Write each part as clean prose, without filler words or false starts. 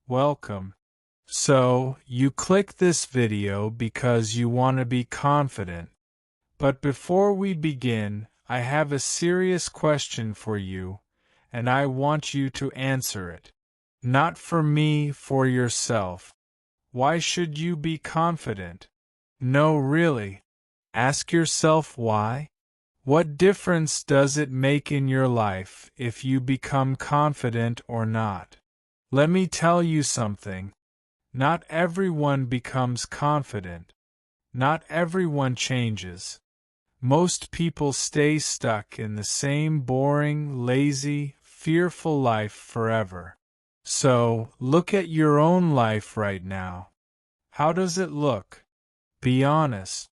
Welcome. So, you click this video because you want to be confident. But before we begin, I have a serious question for you, and I want you to answer it. Not for me, for yourself. Why should you be confident? No, really. Ask yourself why. What difference does it make in your life if you become confident or not? Let me tell you something. Not everyone becomes confident. Not everyone changes. Most people stay stuck in the same boring, lazy, fearful life forever. So, look at your own life right now. How does it look? Be honest.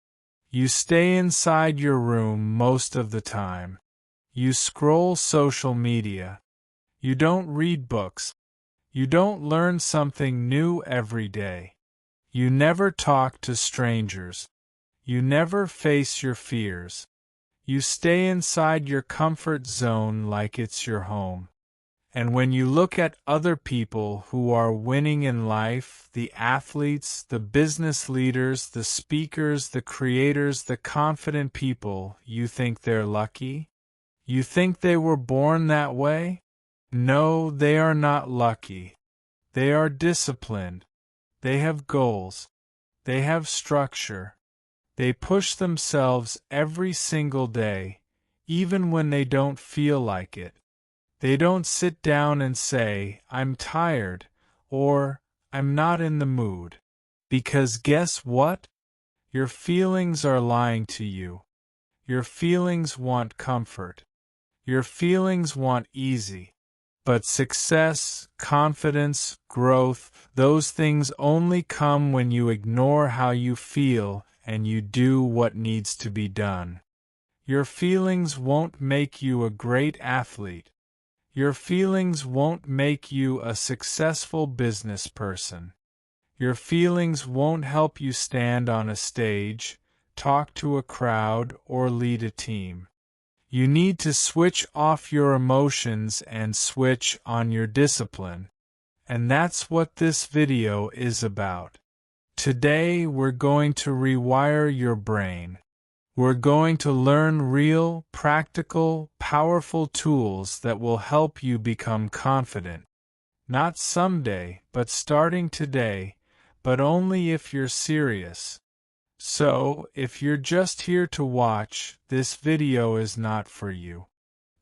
You stay inside your room most of the time. You scroll social media. You don't read books. You don't learn something new every day. You never talk to strangers. You never face your fears. You stay inside your comfort zone like it's your home. And when you look at other people who are winning in life, the athletes, the business leaders, the speakers, the creators, the confident people, you think they're lucky? You think they were born that way? No, they are not lucky. They are disciplined. They have goals. They have structure. They push themselves every single day, even when they don't feel like it. They don't sit down and say, "I'm tired," or "I'm not in the mood." Because guess what? Your feelings are lying to you. Your feelings want comfort. Your feelings want easy. But success, confidence, growth, those things only come when you ignore how you feel and you do what needs to be done. Your feelings won't make you a great athlete. Your feelings won't make you a successful business person. Your feelings won't help you stand on a stage, talk to a crowd, or lead a team. You need to switch off your emotions and switch on your discipline. And that's what this video is about. Today we're going to rewire your brain. We're going to learn real, practical, powerful tools that will help you become confident. Not someday, but starting today, but only if you're serious. So, if you're just here to watch, this video is not for you.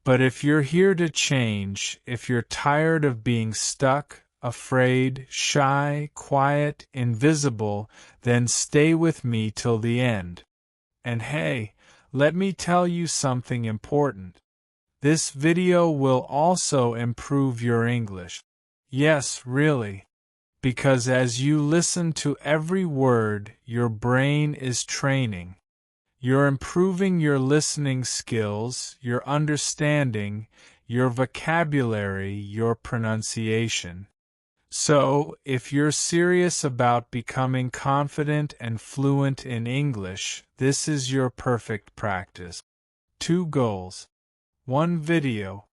But if you're here to change, if you're tired of being stuck, afraid, shy, quiet, invisible, then stay with me till the end. And hey, let me tell you something important. This video will also improve your English. Yes, really. Because as you listen to every word, your brain is training. You're improving your listening skills, your understanding, your vocabulary, your pronunciation. So, if you're serious about becoming confident and fluent in English, this is your perfect practice. 2 goals. 1 video.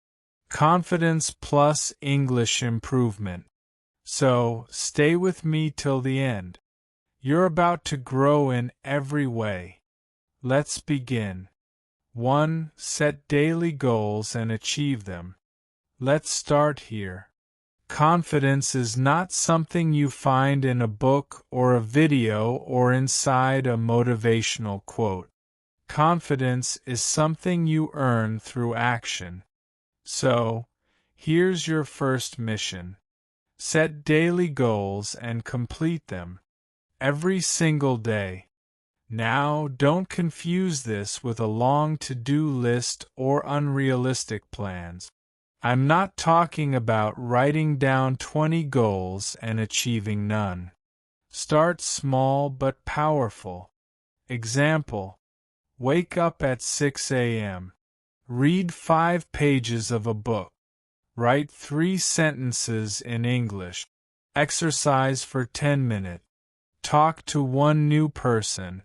Confidence plus English improvement. So, stay with me till the end. You're about to grow in every way. Let's begin. 1. Set daily goals and achieve them. Let's start here. Confidence is not something you find in a book or a video or inside a motivational quote. Confidence is something you earn through action. So, here's your first mission. Set daily goals and complete them. Every single day. Now, don't confuse this with a long to-do list or unrealistic plans. I'm not talking about writing down 20 goals and achieving none. Start small but powerful. Example: wake up at 6 a.m. Read 5 pages of a book. Write 3 sentences in English. Exercise for 10 minutes. Talk to 1 new person.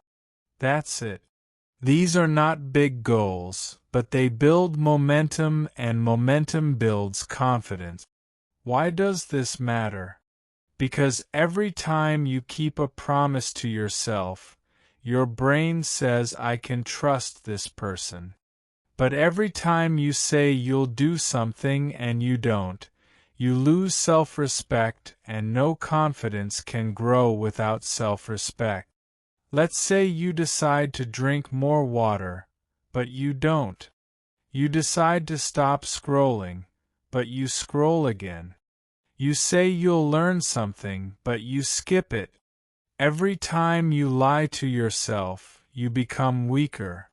That's it. These are not big goals, but they build momentum, and momentum builds confidence. Why does this matter? Because every time you keep a promise to yourself, your brain says, I can trust this person. But every time you say you'll do something and you don't, you lose self-respect, and no confidence can grow without self-respect. Let's say you decide to drink more water, but you don't. You decide to stop scrolling, but you scroll again. You say you'll learn something, but you skip it. Every time you lie to yourself, you become weaker.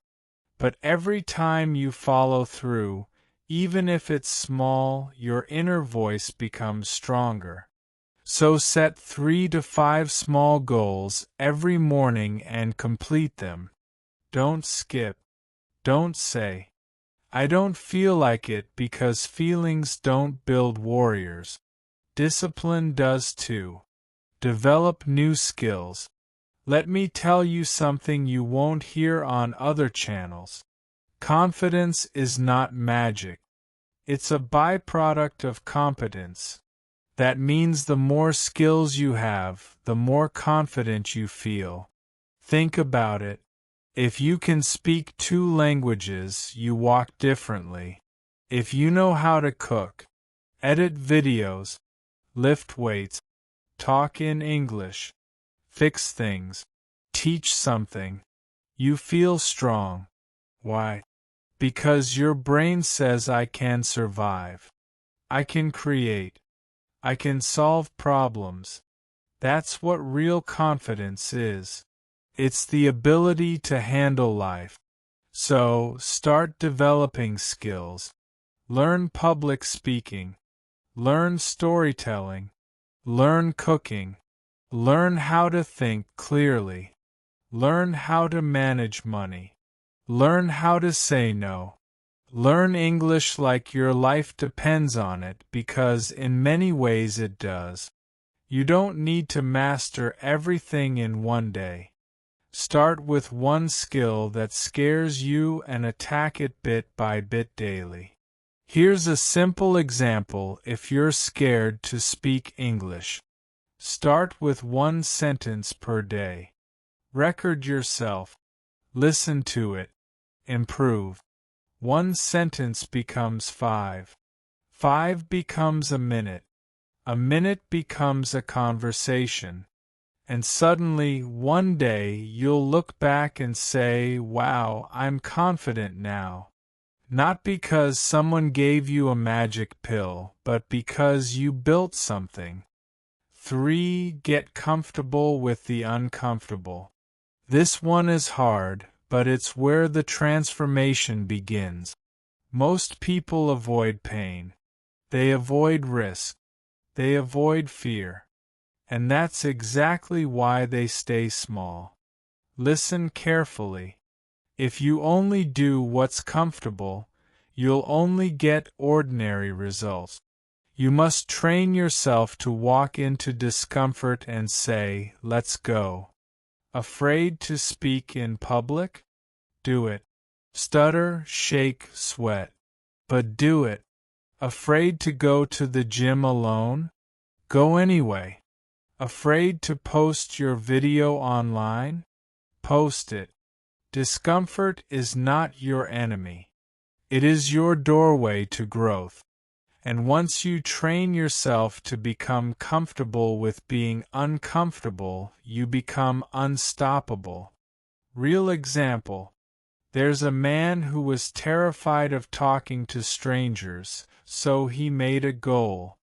But every time you follow through, even if it's small, your inner voice becomes stronger. So set 3 to 5 small goals every morning and complete them. Don't skip. Don't say, I don't feel like it, because feelings don't build warriors. Discipline does too. Develop new skills. Let me tell you something you won't hear on other channels. Confidence is not magic. It's a byproduct of competence. That means the more skills you have, the more confident you feel. Think about it. If you can speak 2 languages, you walk differently. If you know how to cook, edit videos, lift weights, talk in English, fix things, teach something, you feel strong. Why? Because your brain says, I can survive. I can create. I can solve problems. That's what real confidence is. It's the ability to handle life. So, start developing skills. Learn public speaking. Learn storytelling. Learn cooking. Learn how to think clearly. Learn how to manage money. Learn how to say no. Learn English like your life depends on it, because in many ways it does. You don't need to master everything in one day. Start with one skill that scares you and attack it bit by bit daily. Here's a simple example if you're scared to speak English. Start with 1 sentence per day. Record yourself. Listen to it. Improve. 1 sentence becomes 5. 5 becomes a minute. A minute becomes a conversation. And suddenly, one day, you'll look back and say, wow, I'm confident now. Not because someone gave you a magic pill, but because you built something. 3. Get comfortable with the uncomfortable. This one is hard, but it's where the transformation begins. Most people avoid pain. They avoid risk. They avoid fear. And that's exactly why they stay small. Listen carefully. If you only do what's comfortable, you'll only get ordinary results. You must train yourself to walk into discomfort and say, let's go. Afraid to speak in public? Do it. Stutter, shake, sweat. But do it. Afraid to go to the gym alone? Go anyway. Afraid to post your video online? Post it. Discomfort is not your enemy. It is your doorway to growth. And once you train yourself to become comfortable with being uncomfortable, you become unstoppable. Real example. There's a man who was terrified of talking to strangers, so he made a goal.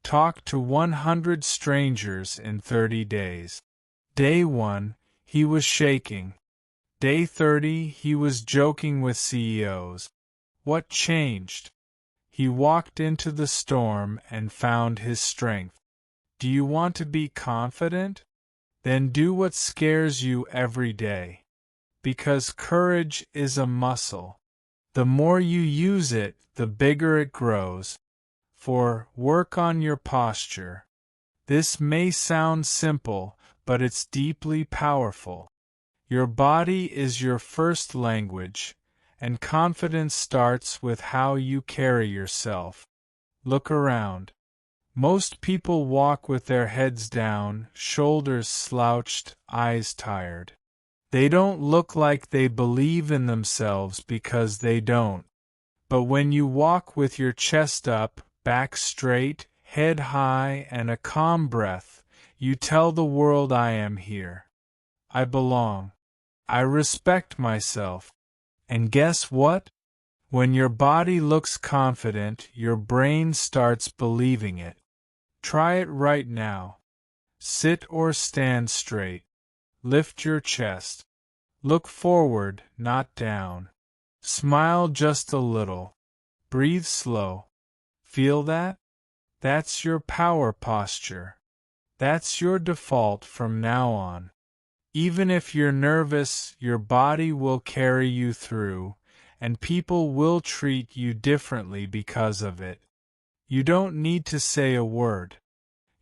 Talk to 100 strangers in 30 days. Day 1, he was shaking. Day 30, he was joking with CEOs. What changed? He walked into the storm and found his strength. Do you want to be confident? Then do what scares you every day. Because courage is a muscle. The more you use it, the bigger it grows. Work on your posture. This may sound simple, but it's deeply powerful. Your body is your first language, and confidence starts with how you carry yourself. Look around. Most people walk with their heads down, shoulders slouched, eyes tired. They don't look like they believe in themselves because they don't. But when you walk with your chest up, back straight, head high, and a calm breath, you tell the world I am here. I belong. I respect myself. And guess what? When your body looks confident, your brain starts believing it. Try it right now. Sit or stand straight. Lift your chest. Look forward, not down. Smile just a little. Breathe slow. Feel that? That's your power posture. That's your default from now on. Even if you're nervous, your body will carry you through, and people will treat you differently because of it. You don't need to say a word.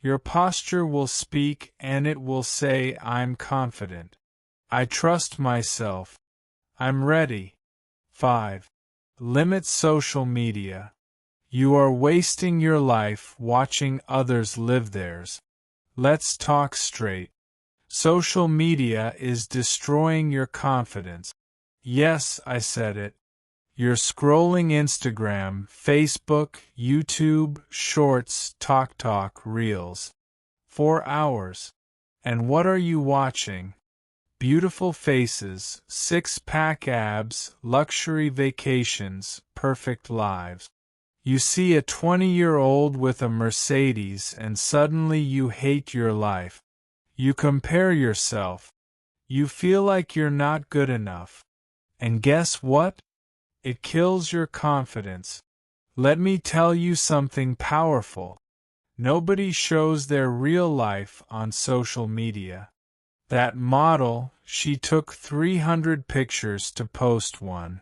Your posture will speak and it will say, I'm confident. I trust myself. I'm ready. 5. Limit social media. You are wasting your life watching others live theirs. Let's talk straight. Social media is destroying your confidence. Yes, I said it. You're scrolling Instagram, Facebook, YouTube, Shorts, TikTok, Reels. 4 hours. And what are you watching? Beautiful faces, six-pack abs, luxury vacations, perfect lives. You see a 20-year-old with a Mercedes and suddenly you hate your life. You compare yourself. You feel like you're not good enough. And guess what? It kills your confidence. Let me tell you something powerful. Nobody shows their real life on social media. That model, she took 300 pictures to post one.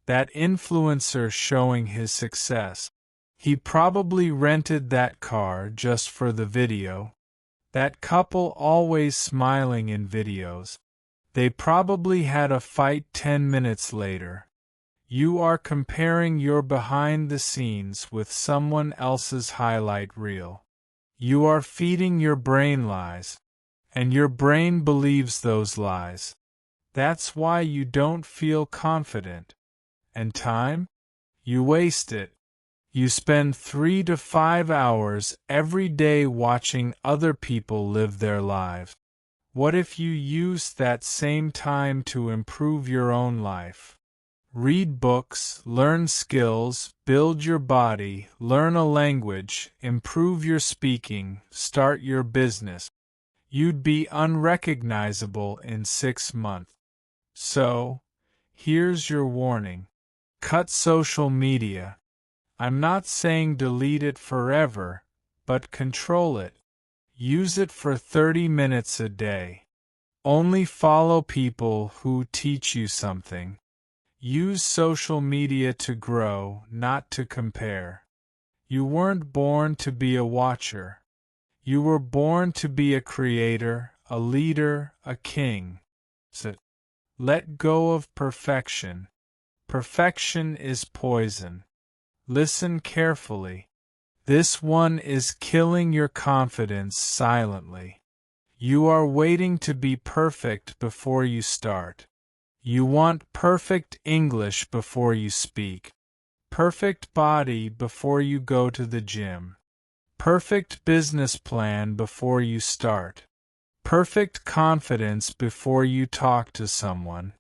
That influencer showing his success. He probably rented that car just for the video. That couple always smiling in videos. They probably had a fight 10 minutes later. You are comparing your behind the scenes with someone else's highlight reel. You are feeding your brain lies. And your brain believes those lies. That's why you don't feel confident. And time? You waste it. You spend 3 to 5 hours every day watching other people live their lives. What if you used that same time to improve your own life? Read books, learn skills, build your body, learn a language, improve your speaking, start your business. You'd be unrecognizable in 6 months. So, here's your warning. Cut social media. I'm not saying delete it forever, but control it. Use it for 30 minutes a day. Only follow people who teach you something. Use social media to grow, not to compare. You weren't born to be a watcher. You were born to be a creator, a leader, a king. So, let go of perfection. Perfection is poison. Listen carefully. This one is killing your confidence silently. You are waiting to be perfect before you start. You want perfect English before you speak. Perfect body before you go to the gym. Perfect business plan before you start. Perfect confidence before you talk to someone.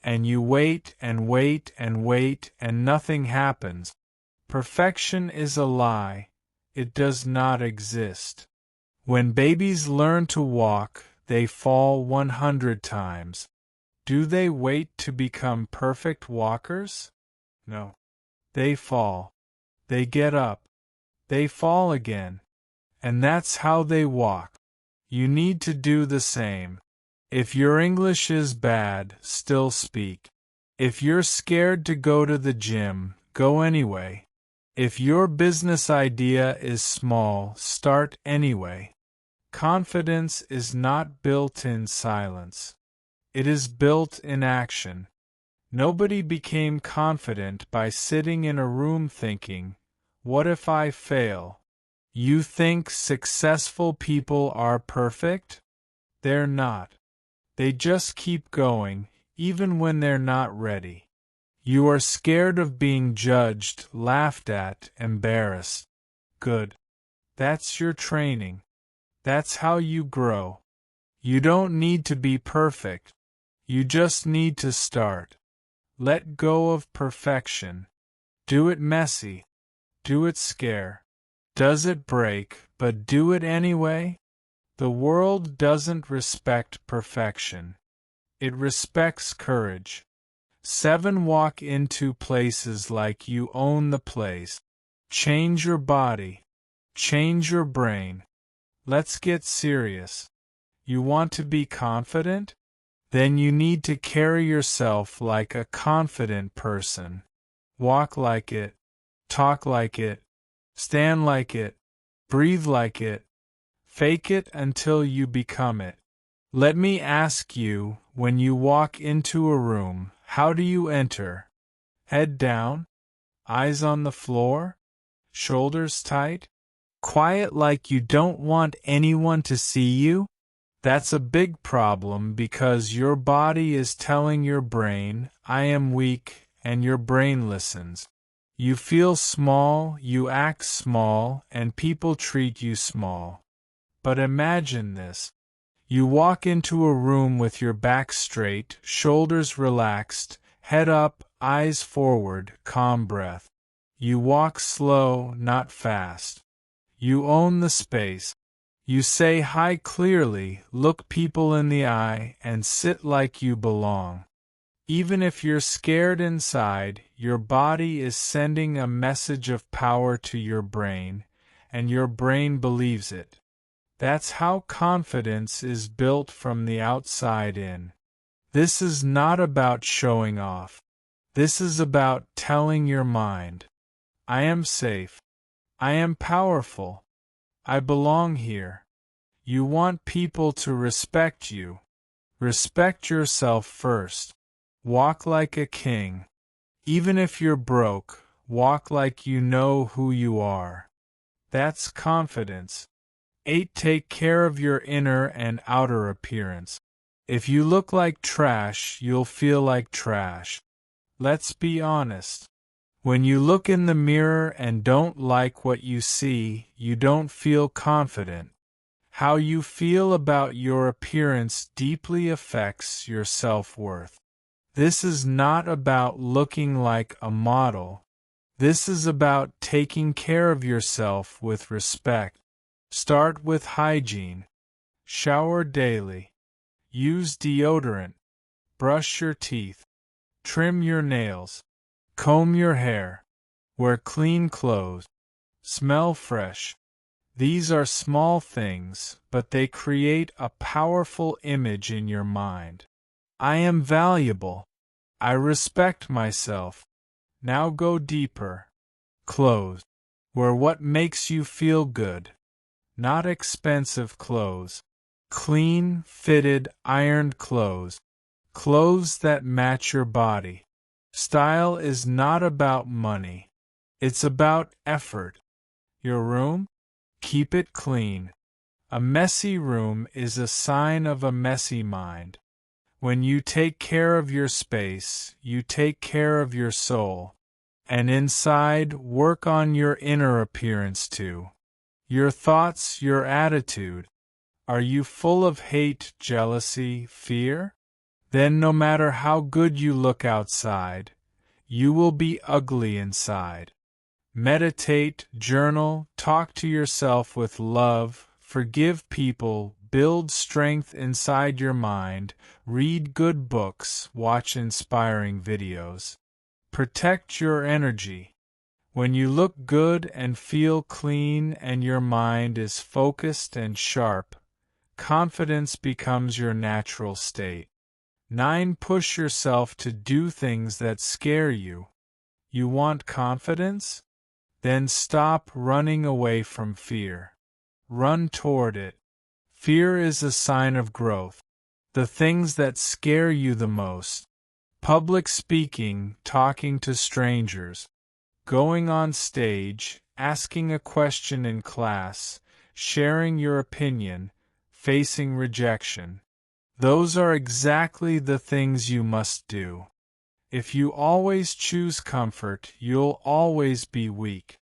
And you wait and wait and wait and nothing happens. Perfection is a lie. It does not exist. When babies learn to walk, they fall 100 times. Do they wait to become perfect walkers? No. They fall. They get up. They fall again. And that's how they walk. You need to do the same. If your English is bad, still speak. If you're scared to go to the gym, go anyway. If your business idea is small, start anyway. Confidence is not built in silence. It is built in action. Nobody became confident by sitting in a room thinking, what if I fail? You think successful people are perfect? They're not. They just keep going, even when they're not ready. You are scared of being judged, laughed at, embarrassed. Good. That's your training. That's how you grow. You don't need to be perfect. You just need to start. Let go of perfection. Do it messy. Do it scare. Does it break, but do it anyway? The world doesn't respect perfection. It respects courage. 7. Walk into places like you own the place. Change your body. Change your brain. Let's get serious. You want to be confident? Then you need to carry yourself like a confident person. Walk like it. Talk like it. Stand like it. Breathe like it. Fake it until you become it. Let me ask you, when you walk into a room, how do you enter? Head down? Eyes on the floor? Shoulders tight? Quiet like you don't want anyone to see you? That's a big problem because your body is telling your brain, I am weak, and your brain listens. You feel small, you act small, and people treat you small. But imagine this. You walk into a room with your back straight, shoulders relaxed, head up, eyes forward, calm breath. You walk slow, not fast. You own the space. You say hi clearly, look people in the eye, and sit like you belong. Even if you're scared inside, your body is sending a message of power to your brain, and your brain believes it. That's how confidence is built from the outside in. This is not about showing off. This is about telling your mind, I am safe. I am powerful. I belong here. You want people to respect you. Respect yourself first. Walk like a king. Even if you're broke, walk like you know who you are. That's confidence. 8. Take care of your inner and outer appearance. If you look like trash, you'll feel like trash. Let's be honest. When you look in the mirror and don't like what you see, you don't feel confident. How you feel about your appearance deeply affects your self-worth. This is not about looking like a model. This is about taking care of yourself with respect. Start with hygiene. Shower daily. Use deodorant. Brush your teeth. Trim your nails. Comb your hair. Wear clean clothes. Smell fresh. These are small things, but they create a powerful image in your mind. I am valuable. I respect myself. Now go deeper. Clothes. Wear what makes you feel good. Not expensive clothes. Clean, fitted, ironed clothes. Clothes that match your body. Style is not about money. It's about effort. Your room? Keep it clean. A messy room is a sign of a messy mind. When you take care of your space, you take care of your soul. And inside, work on your inner appearance too. Your thoughts, your attitude. Are you full of hate, jealousy, fear? Then no matter how good you look outside, you will be ugly inside. Meditate, journal, talk to yourself with love, forgive people, build strength inside your mind, read good books, watch inspiring videos. Protect your energy. When you look good and feel clean and your mind is focused and sharp, confidence becomes your natural state. 9. Push yourself to do things that scare you. You want confidence? Then stop running away from fear. Run toward it. Fear is a sign of growth. The things that scare you the most. Public speaking, talking to strangers. going on stage, asking a question in class, sharing your opinion, facing rejection. Those are exactly the things you must do. If you always choose comfort, you'll always be weak.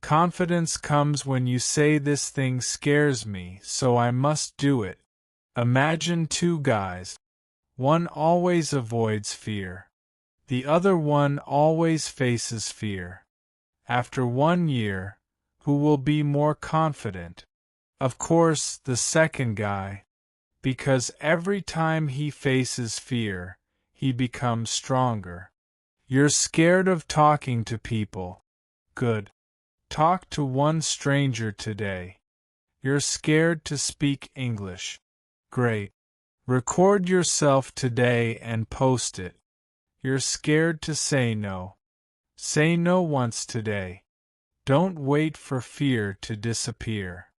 Confidence comes when you say this thing scares me, so I must do it. Imagine two guys. One always avoids fear. The other one always faces fear. After 1 year, who will be more confident? Of course, the second guy. Because every time he faces fear, he becomes stronger. You're scared of talking to people. Good. Talk to one stranger today. You're scared to speak English. Great. Record yourself today and post it. You're scared to say no. Say no once today. Don't wait for fear to disappear.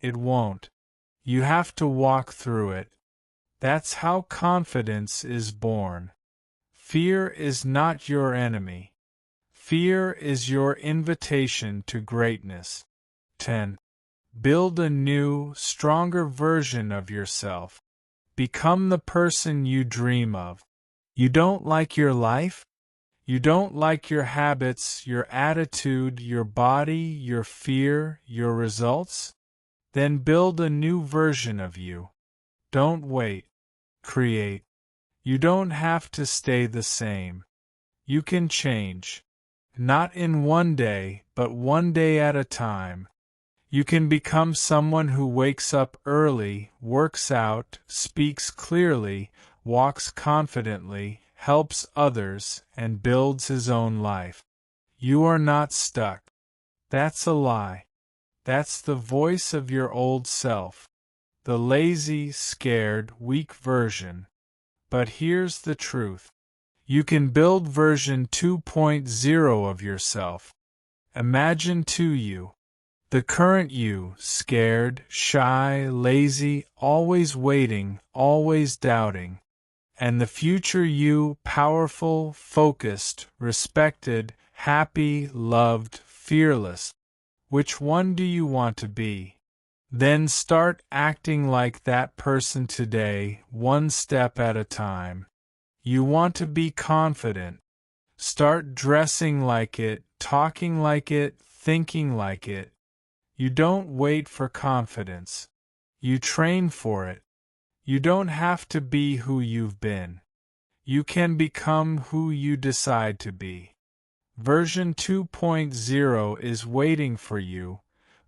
It won't. You have to walk through it. That's how confidence is born. Fear is not your enemy. Fear is your invitation to greatness. 10. Build a new, stronger version of yourself. Become the person you dream of. You don't like your life? You don't like your habits, your attitude, your body, your fear, your results? Then build a new version of you. Don't wait. Create. You don't have to stay the same. You can change. Not in one day, but one day at a time. You can become someone who wakes up early, works out, speaks clearly, walks confidently, helps others, and builds his own life. You are not stuck. That's a lie. That's the voice of your old self. The lazy, scared, weak version. But here's the truth. You can build version 2.0 of yourself. Imagine you. The current you, scared, shy, lazy, always waiting, always doubting. And the future you, powerful, focused, respected, happy, loved, fearless. Which one do you want to be? Then start acting like that person today, one step at a time. You want to be confident. Start dressing like it, talking like it, thinking like it. You don't wait for confidence. You train for it. You don't have to be who you've been. You can become who you decide to be. Version 2.0 is waiting for you,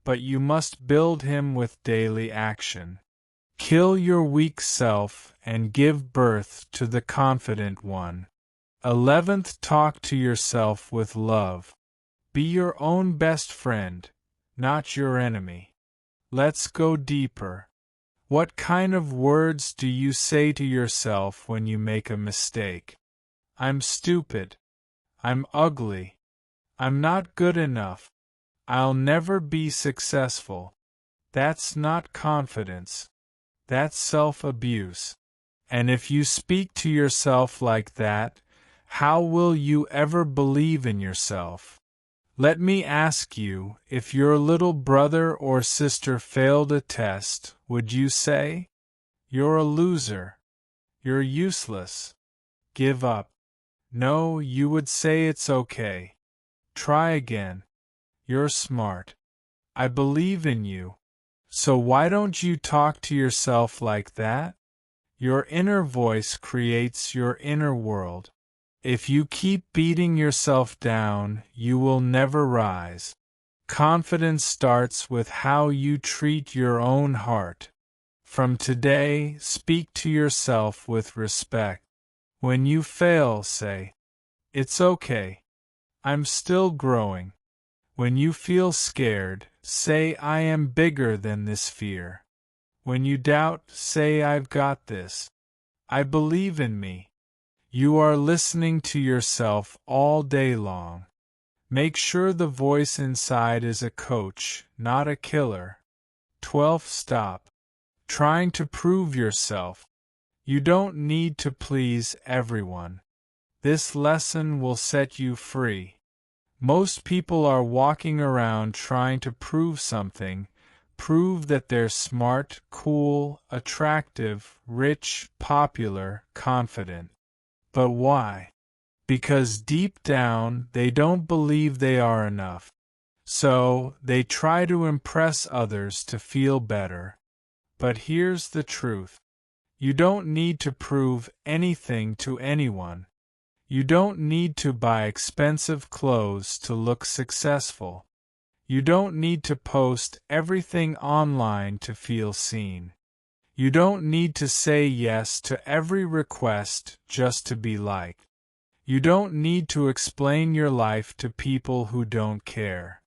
but you must build him with daily action. Kill your weak self and give birth to the confident one. 11th, talk to yourself with love. Be your own best friend, not your enemy. Let's go deeper. What kind of words do you say to yourself when you make a mistake? I'm stupid. I'm ugly. I'm not good enough. I'll never be successful. That's not confidence. That's self-abuse. And if you speak to yourself like that, how will you ever believe in yourself? Let me ask you, if your little brother or sister failed a test, would you say, "You're a loser. You're useless. Give up"? No, you would say it's okay. Try again. You're smart. I believe in you. So why don't you talk to yourself like that? Your inner voice creates your inner world. If you keep beating yourself down, you will never rise. Confidence starts with how you treat your own heart. From today, speak to yourself with respect. When you fail, say, "It's okay. I'm still growing." When you feel scared, say, "I am bigger than this fear." When you doubt, say, "I've got this. I believe in me." You are listening to yourself all day long. Make sure the voice inside is a coach, not a killer. 12. Stop trying to prove yourself. You don't need to please everyone. This lesson will set you free. Most people are walking around trying to prove something, prove that they're smart, cool, attractive, rich, popular, confident. But why? Because deep down they don't believe they are enough. So, they try to impress others to feel better. But here's the truth. You don't need to prove anything to anyone. You don't need to buy expensive clothes to look successful. You don't need to post everything online to feel seen. You don't need to say yes to every request just to be liked. You don't need to explain your life to people who don't care.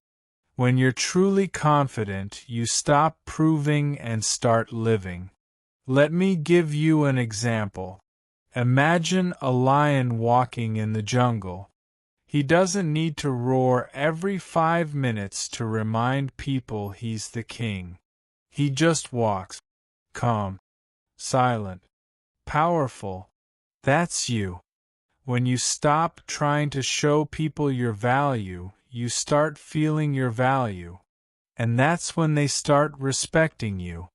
When you're truly confident, you stop proving and start living. Let me give you an example. Imagine a lion walking in the jungle. He doesn't need to roar every 5 minutes to remind people he's the king. He just walks. Calm. Silent. Powerful. That's you. When you stop trying to show people your value, you start feeling your value. And that's when they start respecting you.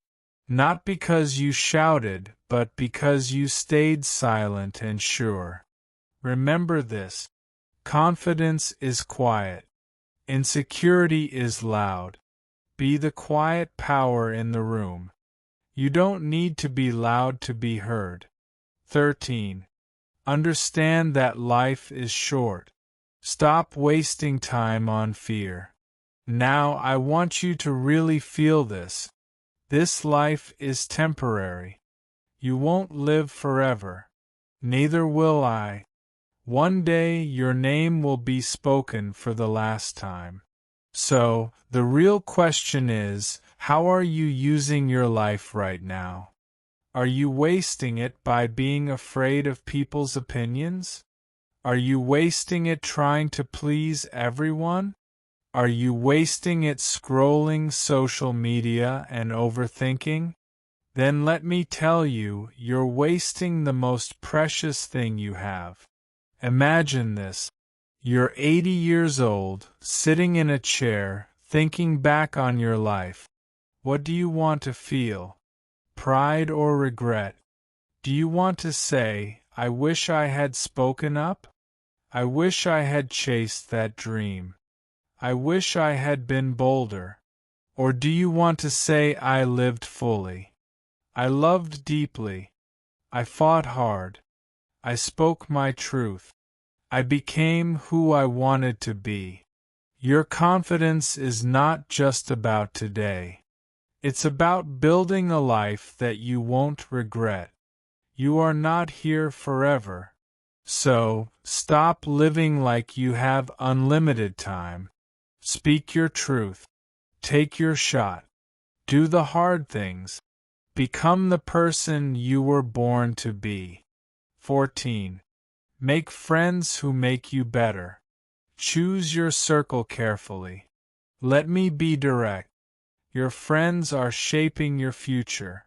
Not because you shouted, but because you stayed silent and sure. Remember this. Confidence is quiet. Insecurity is loud. Be the quiet power in the room. You don't need to be loud to be heard. 13. Understand that life is short. Stop wasting time on fear. Now I want you to really feel this. This life is temporary. You won't live forever. Neither will I. One day your name will be spoken for the last time. So, the real question is, how are you using your life right now? Are you wasting it by being afraid of people's opinions? Are you wasting it trying to please everyone? Are you wasting it scrolling social media and overthinking? Then let me tell you, you're wasting the most precious thing you have. Imagine this. You're 80 years old, sitting in a chair, thinking back on your life. What do you want to feel? Pride or regret? Do you want to say, I wish I had spoken up? I wish I had chased that dream. I wish I had been bolder. Or do you want to say I lived fully? I loved deeply. I fought hard. I spoke my truth. I became who I wanted to be. Your confidence is not just about today. It's about building a life that you won't regret. You are not here forever. So, stop living like you have unlimited time. Speak your truth. Take your shot. Do the hard things. Become the person you were born to be. 14. Make friends who make you better. Choose your circle carefully. Let me be direct. Your friends are shaping your future.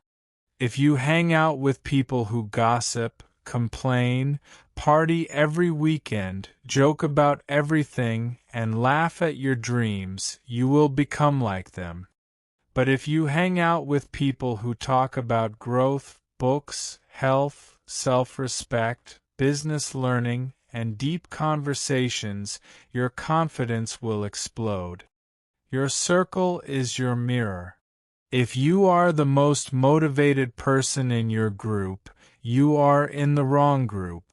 If you hang out with people who gossip, complain, party every weekend, joke about everything, and laugh at your dreams, you will become like them. But if you hang out with people who talk about growth, books, health, self-respect, business learning, and deep conversations, your confidence will explode. Your circle is your mirror. If you are the most motivated person in your group, you are in the wrong group.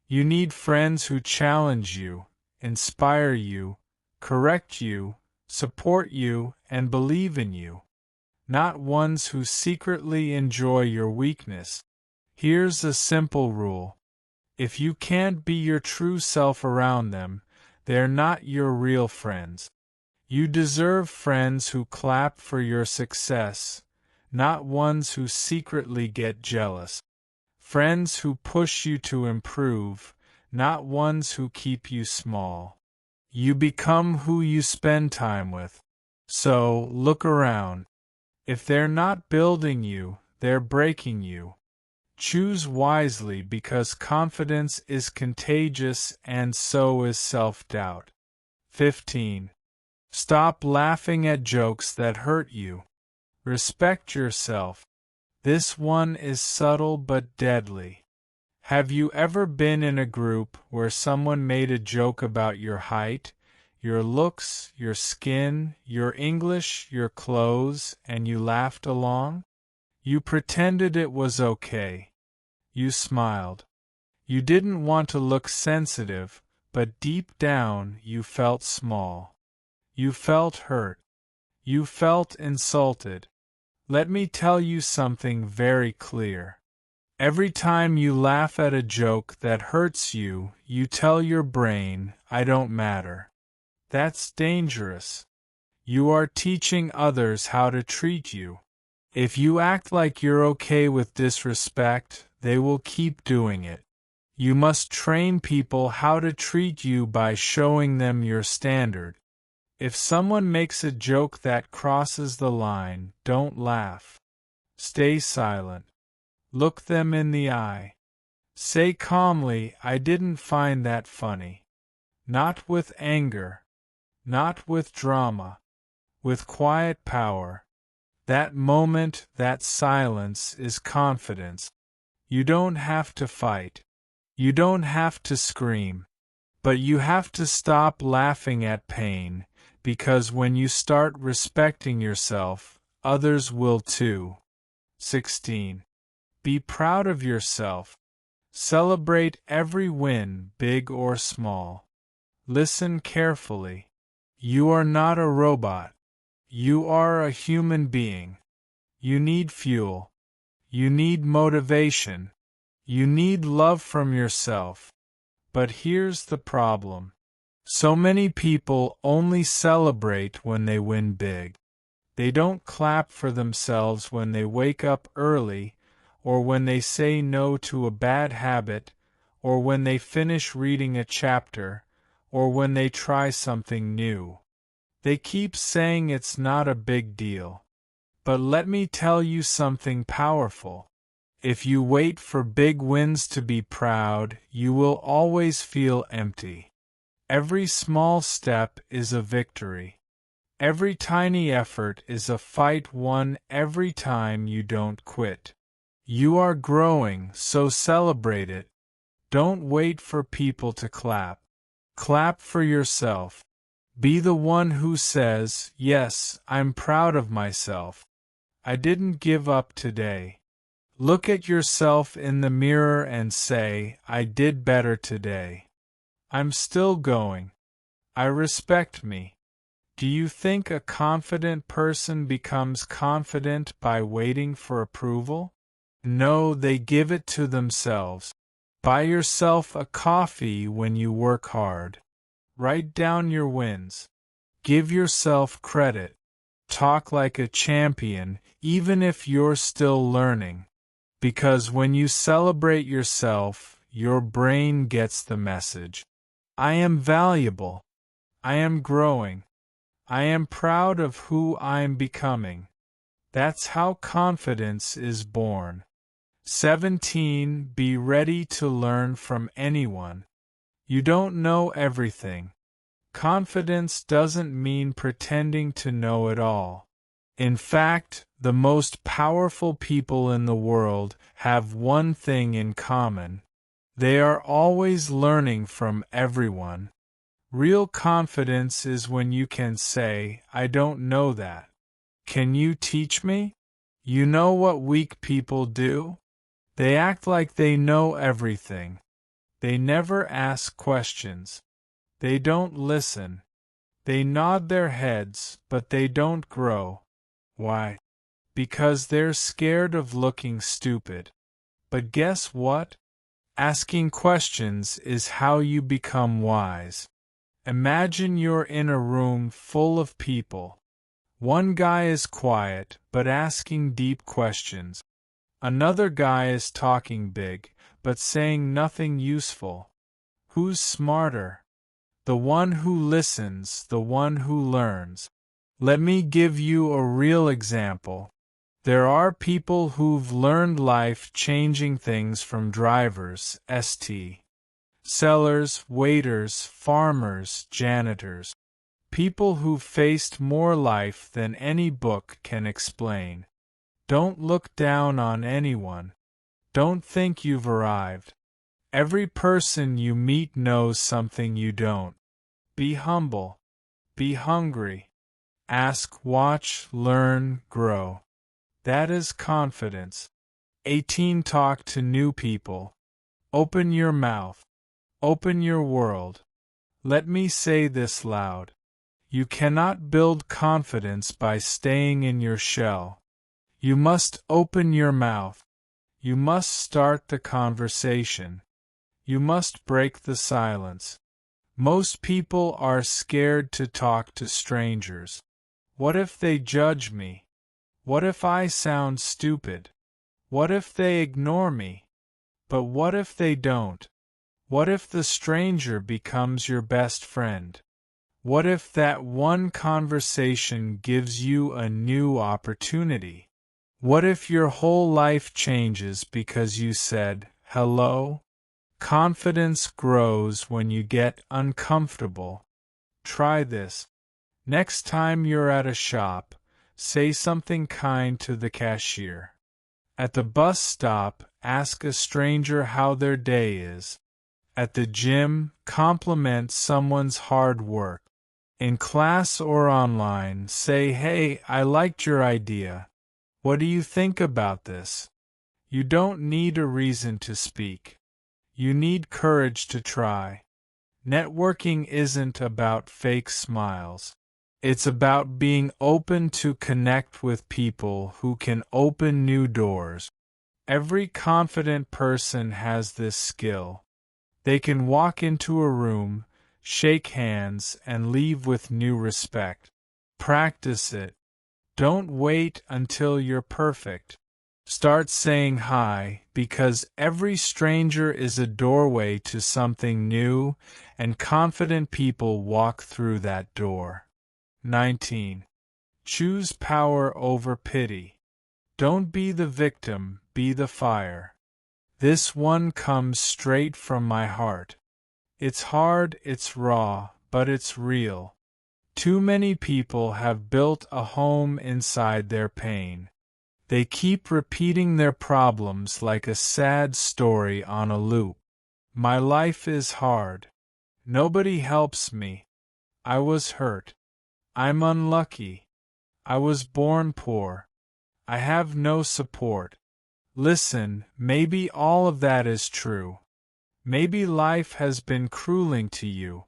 You need friends who challenge you, inspire you, correct you, support you, and believe in you. Not ones who secretly enjoy your weakness. Here's a simple rule. If you can't be your true self around them, they're not your real friends. You deserve friends who clap for your success, not ones who secretly get jealous. Friends who push you to improve, not ones who keep you small. You become who you spend time with. So, look around. If they're not building you, they're breaking you. Choose wisely because confidence is contagious and so is self-doubt. 15. Stop laughing at jokes that hurt you. Respect yourself. This one is subtle but deadly. Have you ever been in a group where someone made a joke about your height, your looks, your skin, your English, your clothes, and you laughed along? You pretended it was okay. You smiled. You didn't want to look sensitive, but deep down you felt small. You felt hurt. You felt insulted. Let me tell you something very clear. Every time you laugh at a joke that hurts you, you tell your brain, I don't matter. That's dangerous. You are teaching others how to treat you. If you act like you're okay with disrespect, they will keep doing it. You must train people how to treat you by showing them your standard. If someone makes a joke that crosses the line, don't laugh. Stay silent. Look them in the eye. Say calmly, I didn't find that funny. Not with anger. Not with drama. With quiet power. That moment, that silence is confidence. You don't have to fight. You don't have to scream. But you have to stop laughing at pain, because when you start respecting yourself, others will too. 16. Be proud of yourself. Celebrate every win, big or small. Listen carefully. You are not a robot. You are a human being. You need fuel. You need motivation. You need love from yourself. But here's the problem. So many people only celebrate when they win big. They don't clap for themselves when they wake up early, or when they say no to a bad habit, or when they finish reading a chapter, or when they try something new. They keep saying it's not a big deal. But let me tell you something powerful. If you wait for big wins to be proud, you will always feel empty. Every small step is a victory. Every tiny effort is a fight won every time you don't quit. You are growing, so celebrate it. Don't wait for people to clap. Clap for yourself. Be the one who says, yes, I'm proud of myself. I didn't give up today. Look at yourself in the mirror and say, I did better today. I'm still going. I respect me. Do you think a confident person becomes confident by waiting for approval? No, they give it to themselves. Buy yourself a coffee when you work hard. Write down your wins. Give yourself credit. Talk like a champion, even if you're still learning. Because when you celebrate yourself, your brain gets the message. I am valuable. I am growing. I am proud of who I am becoming. That's how confidence is born. 17. Be ready to learn from anyone. You don't know everything. Confidence doesn't mean pretending to know it all. In fact, the most powerful people in the world have one thing in common. They are always learning from everyone. Real confidence is when you can say, I don't know that. Can you teach me? You know what weak people do? They act like they know everything. They never ask questions. They don't listen. They nod their heads, but they don't grow. Why? Because they're scared of looking stupid. But guess what? Asking questions is how you become wise. Imagine you're in a room full of people. One guy is quiet, but asking deep questions. Another guy is talking big, but saying nothing useful. Who's smarter? The one who listens, the one who learns. Let me give you a real example. There are people who've learned life-changing things from drivers, sellers, waiters, farmers, janitors. People who've faced more life than any book can explain. Don't look down on anyone. Don't think you've arrived. Every person you meet knows something you don't. Be humble. Be hungry. Ask, watch, learn, grow. That is confidence. 18. Talk to new people. Open your mouth. Open your world. Let me say this loud. You cannot build confidence by staying in your shell. You must open your mouth. You must start the conversation. You must break the silence. Most people are scared to talk to strangers. What if they judge me? What if I sound stupid? What if they ignore me? But what if they don't? What if the stranger becomes your best friend? What if that one conversation gives you a new opportunity? What if your whole life changes because you said, hello? Confidence grows when you get uncomfortable. Try this. Next time you're at a shop, say something kind to the cashier. At the bus stop, ask a stranger how their day is. At the gym, compliment someone's hard work. In class or online, say, hey, I liked your idea. What do you think about this? You don't need a reason to speak. You need courage to try. Networking isn't about fake smiles. It's about being open to connect with people who can open new doors. Every confident person has this skill. They can walk into a room, shake hands, and leave with new respect. Practice it. Don't wait until you're perfect. Start saying hi, because every stranger is a doorway to something new, and confident people walk through that door. 19. Choose power over pity. Don't be the victim, be the fire. This one comes straight from my heart. It's hard, it's raw, but it's real. Too many people have built a home inside their pain. They keep repeating their problems like a sad story on a loop. My life is hard. Nobody helps me. I was hurt. I'm unlucky. I was born poor. I have no support. Listen, maybe all of that is true. Maybe life has been crueling to you.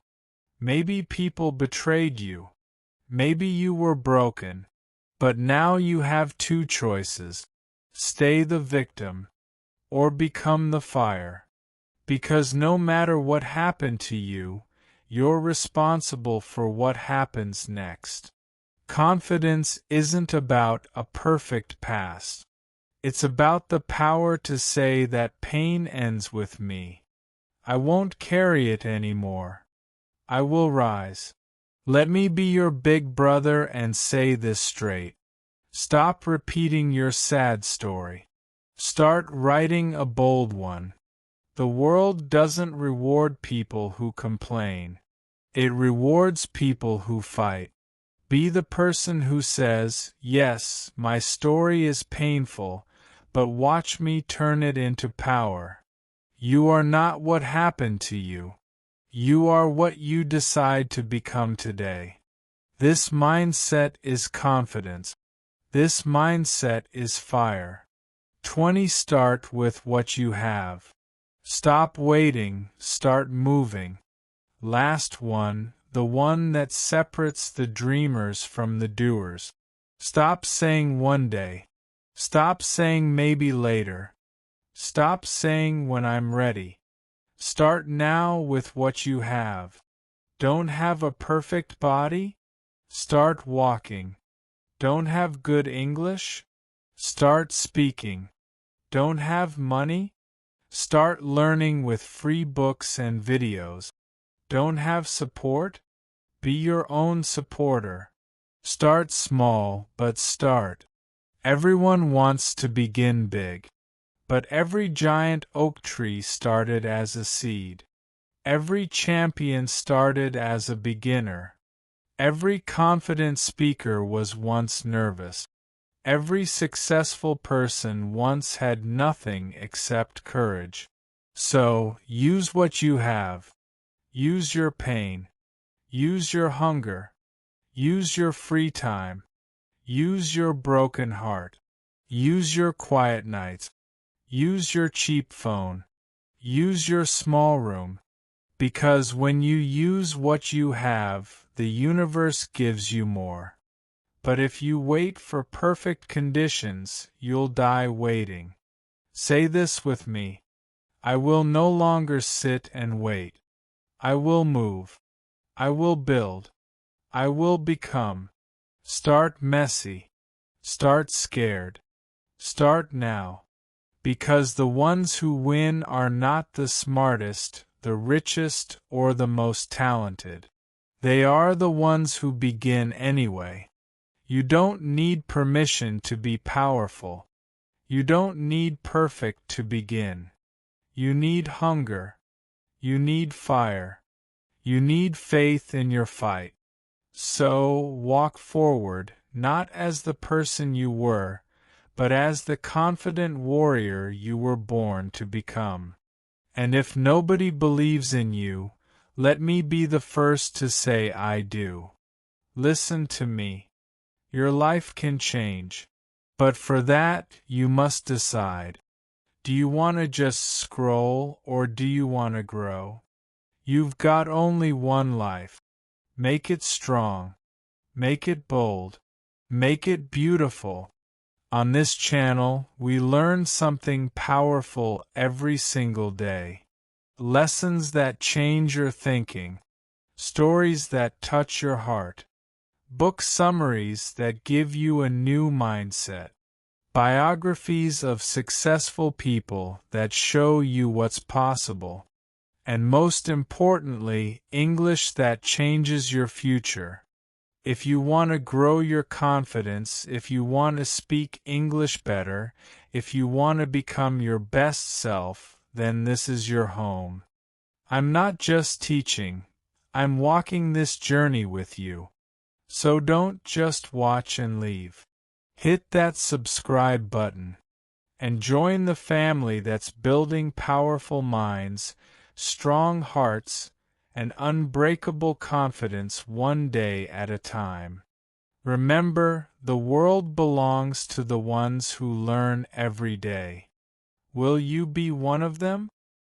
Maybe people betrayed you. Maybe you were broken. But now you have two choices. Stay the victim, or become the fire. Because no matter what happened to you, you're responsible for what happens next. Confidence isn't about a perfect past. It's about the power to say that pain ends with me. I won't carry it anymore. I will rise. Let me be your big brother and say this straight. Stop repeating your sad story. Start writing a bold one. The world doesn't reward people who complain. It rewards people who fight. Be the person who says, yes, my story is painful, but watch me turn it into power. You are not what happened to you. You are what you decide to become today. This mindset is confidence. This mindset is fire. 20. Start with what you have. Stop waiting, start moving. Last one, the one that separates the dreamers from the doers. Stop saying one day. Stop saying maybe later. Stop saying when I'm ready. Start now with what you have. Don't have a perfect body? Start walking. Don't have good English? Start speaking. Don't have money? Start learning with free books and videos. Don't have support? Be your own supporter. Start small, but start. Everyone wants to begin big. But every giant oak tree started as a seed. Every champion started as a beginner. Every confident speaker was once nervous. Every successful person once had nothing except courage. So, use what you have. Use your pain. Use your hunger. Use your free time. Use your broken heart. Use your quiet nights. Use your cheap phone. Use your small room. Because when you use what you have, the universe gives you more. But if you wait for perfect conditions, you'll die waiting. Say this with me. I will no longer sit and wait. I will move. I will build. I will become. Start messy. Start scared. Start now. Because the ones who win are not the smartest, the richest, or the most talented. They are the ones who begin anyway. You don't need permission to be powerful. You don't need perfect to begin. You need hunger. You need fire. You need faith in your fight. So, walk forward, not as the person you were, but as the confident warrior you were born to become. And if nobody believes in you, let me be the first to say I do. Listen to me. Your life can change. But for that, you must decide. Do you want to just scroll, or do you want to grow? You've got only one life. Make it strong. Make it bold. Make it beautiful. On this channel, we learn something powerful every single day. Lessons that change your thinking. Stories that touch your heart. Book summaries that give you a new mindset. Biographies of successful people that show you what's possible. And most importantly, English that changes your future. If you want to grow your confidence, if you want to speak English better, if you want to become your best self, then this is your home. I'm not just teaching, I'm walking this journey with you. So don't just watch and leave. Hit that subscribe button and join the family that's building powerful minds, strong hearts, and unbreakable confidence one day at a time. Remember, the world belongs to the ones who learn every day. Will you be one of them?